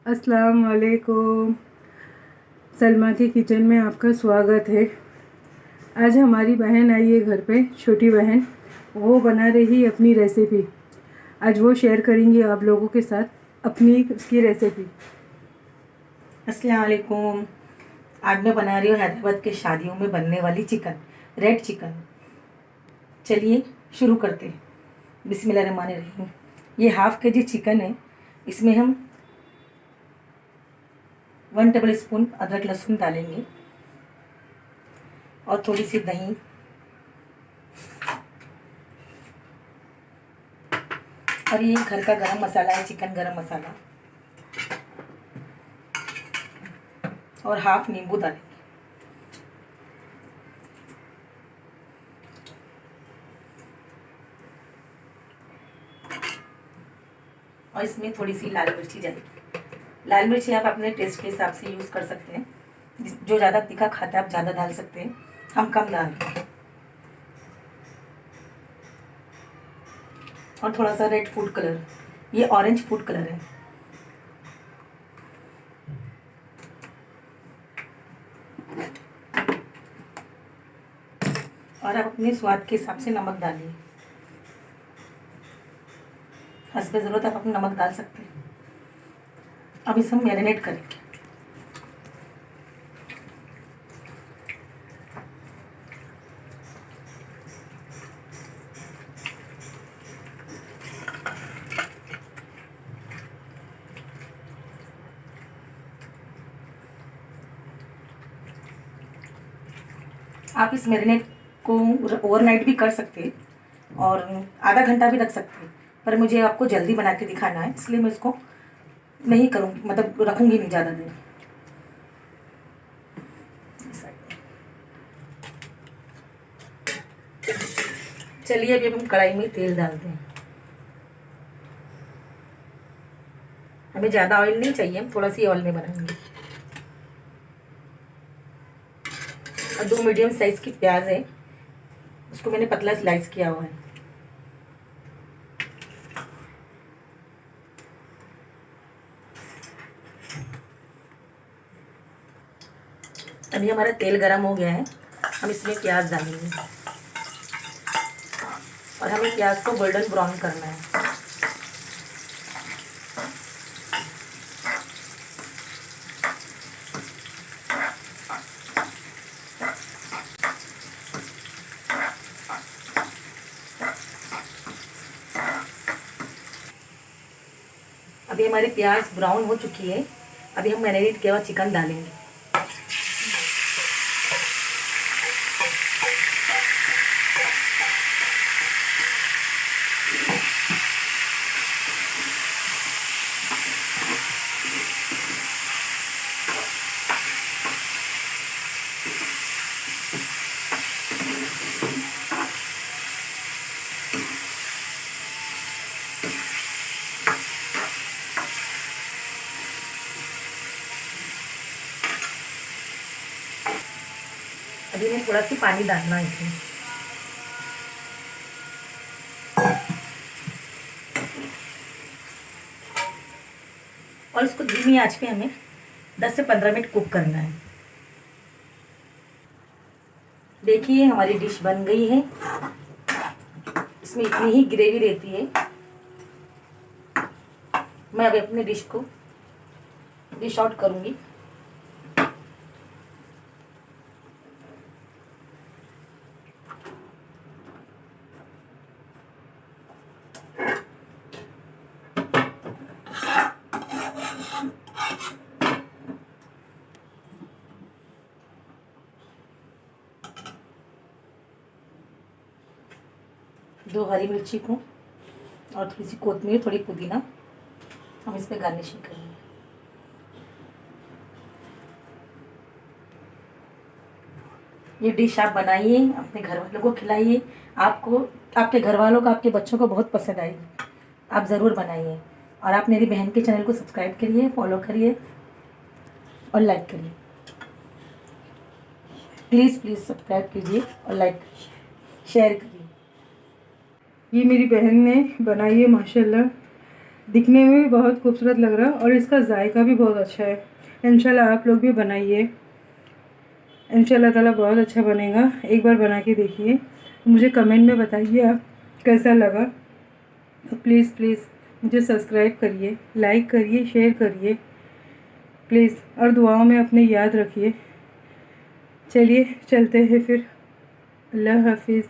अस्सलाम वालेकुम। सलमा की किचन में आपका स्वागत है। आज हमारी बहन आई है घर पे, छोटी बहन। वो बना रही अपनी रेसिपी। आज वो शेयर करेंगी आप लोगों के साथ अपनी उसकी रेसिपी। अस्सलाम वालेकुम। आज मैं बना रही हूँ हैदराबाद के शादियों में बनने वाली चिकन, रेड चिकन। चलिए शुरू करते हैं। बिस्मिल्लाहिर्रहमानिर्रहीम। ये हाफ़ के जी चिकन है। इसमें हम 1 टेबल स्पून अदरक लहसुन डालेंगे और थोड़ी सी दही और ये घर का गरम मसाला है, चिकन गरम मसाला, और हाफ नींबू डालेंगे। और इसमें थोड़ी सी लाल मिर्ची जाएगी। लाल मिर्ची आप अपने टेस्ट के हिसाब से यूज़ कर सकते हैं। जो ज़्यादा तीखा खाता है आप ज़्यादा डाल सकते हैं, हम कम डाल रहे हैं। और थोड़ा सा रेड फूड कलर, ये ऑरेंज फूड कलर है। और आप अपने स्वाद के हिसाब से नमक डालिए। हस्बे ज़रूरत आप अपना नमक डाल सकते हैं। अब इसे हम मैरिनेट करेंगे। आप इस मैरिनेट को ओवरनाइट भी कर सकते हैं और आधा घंटा भी रख सकते हैं, पर मुझे आपको जल्दी बना के दिखाना है, इसलिए मैं इसको नहीं करूँगी, मतलब रखूँगी नहीं ज़्यादा देर। चलिए अभी हम कढ़ाई में तेल डालते हैं। हमें ज़्यादा ऑयल नहीं चाहिए, हम थोड़ा सी ऑयल में बनाएंगे। और 2 मीडियम साइज़ की प्याज है, उसको मैंने पतला स्लाइस किया हुआ है। अभी हमारा तेल गरम हो गया है, हम इसमें प्याज डालेंगे और हमें प्याज को गोल्डन ब्राउन करना है। अभी हमारी प्याज ब्राउन हो चुकी है। अभी हम मैरिनेट किया हुआ चिकन डालेंगे। अभी मैं थोड़ा सी पानी डालना है इसमें। और इसको धीमी आंच पे हमें 10 से 15 मिनट कुक करना है। देखिए हमारी डिश बन गई है। इसमें इतनी ही ग्रेवी रहती है। मैं अभी अपने डिश को डिश आउट करूँगी। दो हरी मिर्ची को और थोड़ी सी कोतमीर, थोड़ी पुदीना हम इस पर गार्निशिंग करेंगे। ये डिश आप बनाइए, अपने घर वालों को खिलाइए। आपको, आपके घर वालों को, आपके बच्चों को बहुत पसंद आएगी। आप ज़रूर बनाइए। और आप मेरी बहन के चैनल को सब्सक्राइब करिए, फॉलो करिए और लाइक करिए। प्लीज़ प्लीज़ सब्सक्राइब कीजिए और लाइक करिए, शेयर करिए। ये मेरी बहन ने बनाई है माशाल्लाह। दिखने में भी बहुत खूबसूरत लग रहा है और इसका जायका भी बहुत अच्छा है। इंशाल्लाह आप लोग भी बनाइए, इंशाल्लाह ताला बहुत अच्छा बनेगा। एक बार बना के देखिए, मुझे कमेंट में बताइए आप कैसा लगा। तो प्लीज़ मुझे सब्सक्राइब करिए, लाइक करिए, शेयर करिए प्लीज़, और दुआओं में अपने याद रखिए। चलिए चलते हैं फिर, अल्लाह हाफिज़।